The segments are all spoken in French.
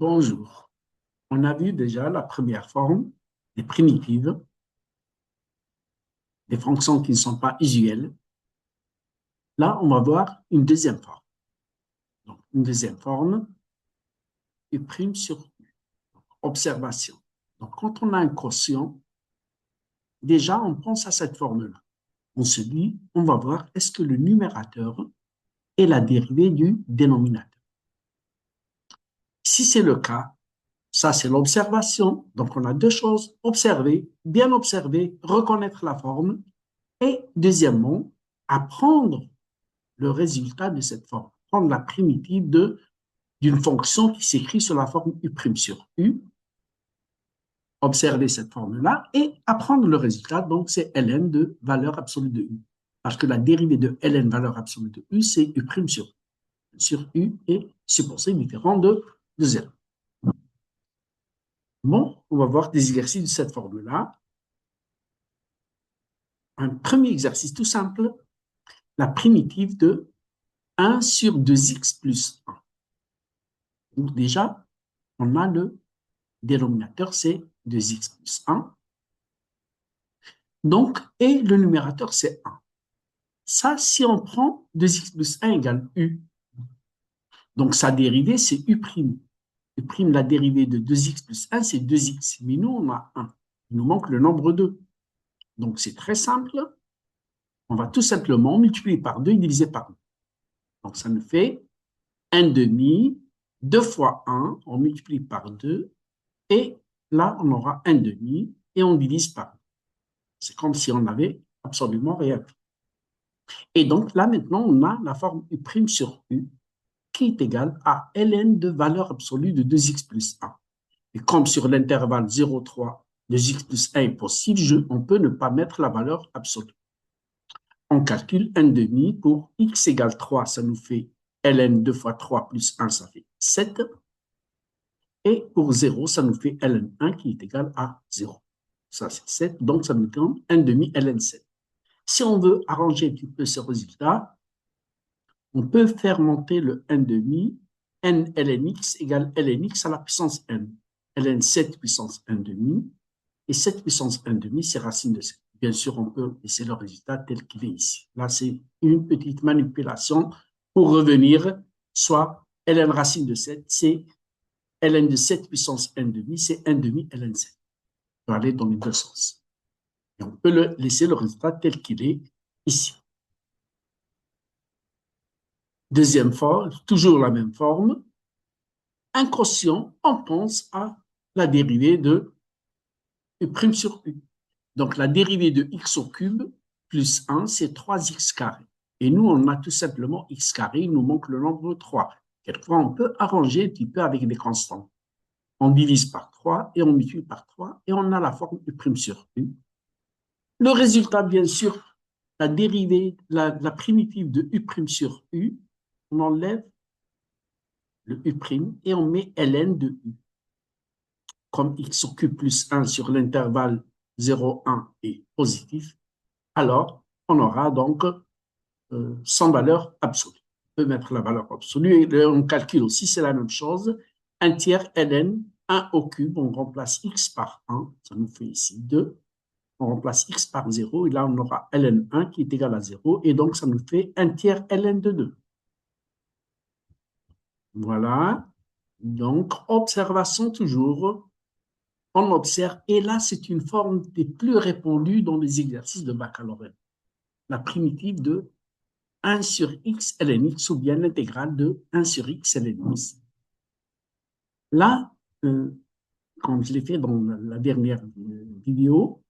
Bonjour. On a vu déjà la première forme, des primitives, des fonctions qui ne sont pas usuelles. Là, on va voir une deuxième forme. Donc, une deuxième forme, U' sur U. Observation. Donc, quand on a un quotient, déjà, on pense à cette forme-là. On se dit, on va voir, est-ce que le numérateur est la dérivée du dénominateur? Si c'est le cas, ça, c'est l'observation. Donc, on a deux choses, observer, bien observer, reconnaître la forme. Et deuxièmement, apprendre le résultat de cette forme, prendre la primitive d'une fonction qui s'écrit sur la forme U' sur U, observer cette forme-là et apprendre le résultat. Donc, c'est ln de valeur absolue de U. Parce que la dérivée de ln valeur absolue de U, c'est U' sur U et supposé différent de 0. Bon, on va voir des exercices de cette forme-là. Un premier exercice tout simple, la primitive de 1 sur 2x plus 1. Donc déjà, on a le dénominateur, c'est 2x plus 1. Donc, et le numérateur, c'est 1. Ça, si on prend 2x plus 1 égale U, donc sa dérivée, c'est U'. U', la dérivée de 2x plus 1, c'est 2x. Mais nous, on a 1. Il nous manque le nombre 2. Donc, c'est très simple. On va tout simplement multiplier par 2 et diviser par 2. Donc, ça nous fait 1 demi, 2 fois 1, on multiplie par 2, et là, on aura 1 demi, et on divise par 2. C'est comme si on avait absolument rien fait. Et donc, là, maintenant, on a la forme U' sur U qui est égale à ln de valeur absolue de 2x plus 1. Et comme sur l'intervalle 0,3, 2x plus 1 est possible, on peut ne pas mettre la valeur absolue. On calcule 1 demi pour x égale 3, ça nous fait ln 2 fois 3 plus 1, ça fait 7. Et pour 0, ça nous fait ln 1 qui est égal à 0. Ça, c'est 7, donc ça nous donne 1 demi ln 7. Si on veut arranger un petit peu ce résultat, on peut faire monter le 1 demi, n ln x égale ln x à la puissance n. ln 7 puissance 1 demi, et 7 puissance 1 demi, c'est racine de 7. Bien sûr, on peut laisser le résultat tel qu'il est ici. Là, c'est une petite manipulation pour revenir, soit ln racine de 7, c'est ln de 7 puissance 1 demi, c'est 1 demi ln 7. On peut aller dans les deux sens. Et on peut laisser le résultat tel qu'il est ici. Deuxième forme, toujours la même forme. Un quotient, on pense à la dérivée de U' sur U. Donc, la dérivée de x au cube plus 1, c'est 3x carré. Et nous, on a tout simplement x carré, il nous manque le nombre 3. Quelquefois, on peut arranger un petit peu avec des constantes. On divise par 3 et on multiplie par 3 et on a la forme U' sur U. Le résultat, bien sûr, la dérivée, la primitive de U' sur U, on enlève le U' et on met ln de U. Comme x au cube plus 1 sur l'intervalle 0, 1 est positif, alors on aura donc sans valeur absolue. On peut mettre la valeur absolue et on calcule aussi, c'est la même chose. 1 tiers ln, 1 au cube, on remplace x par 1, ça nous fait ici 2. On remplace x par 0 et là on aura ln 1 qui est égal à 0 et donc ça nous fait 1 tiers ln de 2. Voilà. Donc, observation toujours. On observe, et là, c'est une forme des plus répandues dans les exercices de baccalauréat. La primitive de 1 sur x ln x ou bien l'intégrale de 1 sur x ln x. Là, comme je l'ai fait dans la dernière vidéo,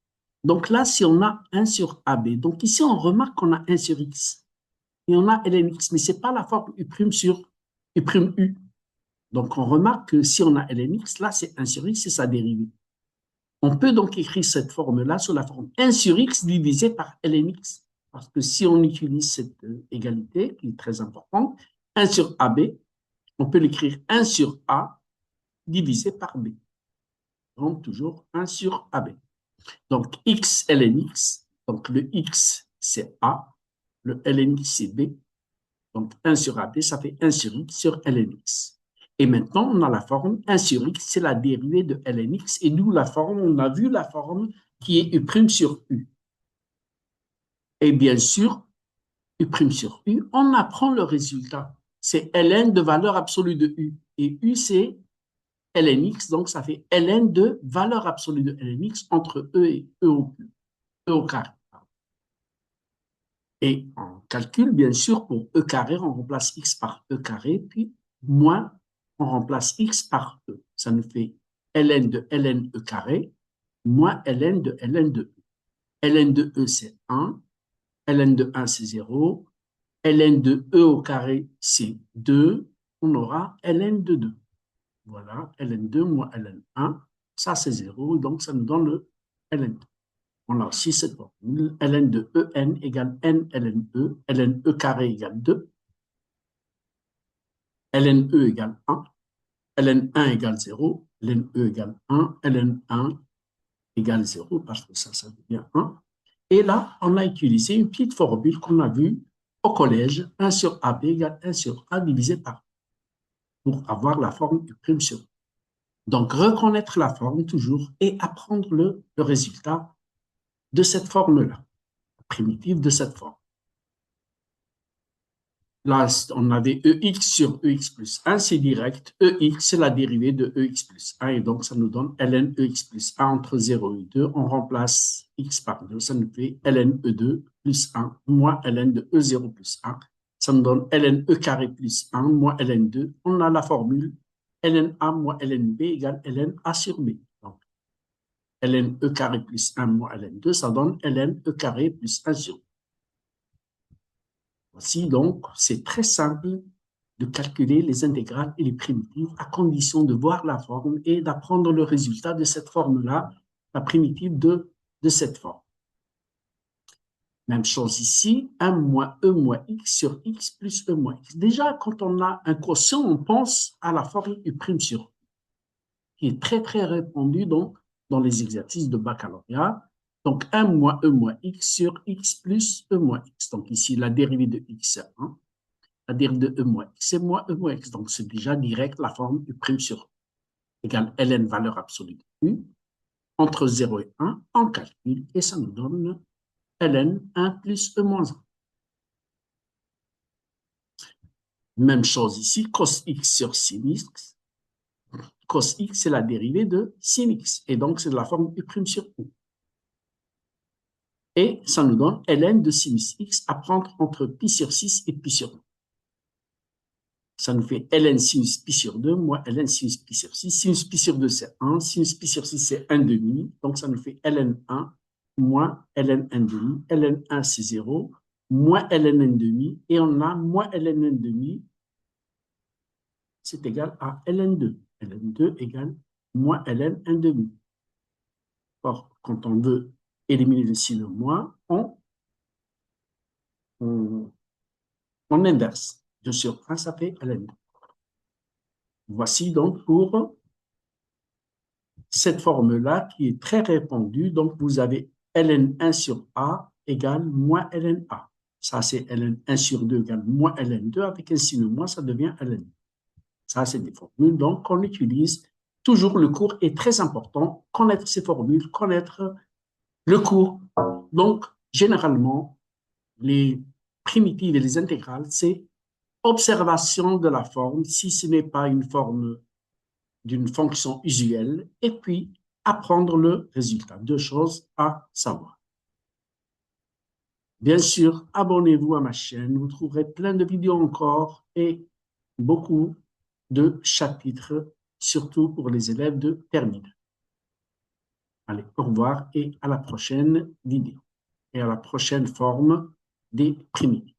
donc là, si on a 1 sur AB, donc ici, on remarque qu'on a 1 sur x et on a ln x, mais ce n'est pas la forme U' sur U'. Donc, on remarque que si on a ln x, là, c'est 1 sur x, c'est sa dérivée. On peut donc écrire cette forme-là sous la forme 1 sur x divisé par ln x. Parce que si on utilise cette égalité, qui est très importante, 1 sur AB, on peut l'écrire 1 sur A divisé par B. Donc, toujours 1 sur AB. Donc, x ln x, donc le x, c'est A, le ln x, c'est B. Donc, 1 sur AB, ça fait 1 sur x sur ln x. Et maintenant, on a la forme 1 sur x, c'est la dérivée de ln x, et d'où la forme, on a vu la forme qui est u' sur u. Et bien sûr, u' sur u, on apprend le résultat. C'est ln de valeur absolue de u. Et u, c'est ln x, donc ça fait ln de valeur absolue de ln x entre e et e au carré. Et on calcule, bien sûr, pour e carré, on remplace x par e carré, puis moins, on remplace x par e. Ça nous fait ln de ln e carré, moins ln de ln de e. Ln de e, c'est 1, ln de 1, c'est 0, ln de e au carré, c'est 2, on aura ln de 2. Voilà, ln2 moins ln1, ça c'est 0, donc ça nous donne le ln2. On a aussi cette formule, ln de en égale n ln e carré égale 2, ln e égale 1, ln1 égale 0, ln e égale 1, ln1 égale 0, parce que ça devient 1. Et là, on a utilisé une petite formule qu'on a vue au collège, 1 sur AB égale 1 sur A divisé par pour avoir la forme U' sur U. Donc, reconnaître la forme toujours et apprendre le résultat de cette forme-là, primitive de cette forme. Là, on avait EX sur EX plus 1, c'est direct. EX, c'est la dérivée de EX plus 1, et donc ça nous donne ln EX plus 1 entre 0 et 2. On remplace X par 2, ça nous fait ln E2 plus 1 moins ln de E0 plus 1. Ça nous donne ln E carré plus 1 moins ln 2. On a la formule ln A moins ln B égale ln A sur B. Donc, ln E carré plus 1 moins ln 2, ça donne ln E carré plus 1 sur B. Voici donc, c'est très simple de calculer les intégrales et les primitives à condition de voir la forme et d'apprendre le résultat de cette forme-là, la primitive de cette forme. Même chose ici, 1 moins e moins x sur x plus e moins x. Déjà, quand on a un quotient, on pense à la forme u' sur u, qui est très, très répandue dans les exercices de baccalauréat. Donc, 1 moins e moins x sur x plus e moins x. Donc, ici, la dérivée de x, c'est 1. La dérivée de e moins x, c'est moins e moins x. Donc, c'est déjà direct la forme u' sur u égale ln valeur absolue de u entre 0 et 1 en calcul, et ça nous donne ln 1 plus e moins 1. Même chose ici, cos x sur sin x. Cos x, c'est la dérivée de sin x, et donc c'est de la forme u' sur u. Et ça nous donne ln de sinus x à prendre entre pi sur 6 et pi sur 9. Ça nous fait ln sinus pi sur 2 moins ln sinus pi sur 6. Sinus pi sur 2, c'est 1. Sinus pi sur 6, c'est 1 demi. Donc, ça nous fait ln 1 moins ln 1 demi. ln 1, c'est 0. Moins ln 1 demi. Et on a moins ln 1 demi. C'est égal à ln 2. ln 2 égale moins ln 1 demi. Or, quand on veut éliminer le signe moins, on inverse. 2 sur 1, ça fait ln 2. Voici donc pour cette forme-là qui est très répandue. Donc, vous avez ln 1 sur A égale moins ln A. Ça, c'est ln 1 sur 2 égale moins ln 2. Avec un signe moins, ça devient ln. Ça, c'est des formules. Donc, on utilise toujours le cours est très important. Connaître ces formules, connaître le cours. Donc, généralement, les primitives et les intégrales, c'est observation de la forme, si ce n'est pas une forme d'une fonction usuelle, et puis apprendre le résultat. Deux choses à savoir. Bien sûr, abonnez-vous à ma chaîne, vous trouverez plein de vidéos encore et beaucoup de chapitres, surtout pour les élèves de terminale. Allez, au revoir et à la prochaine vidéo et à la prochaine forme des primitives.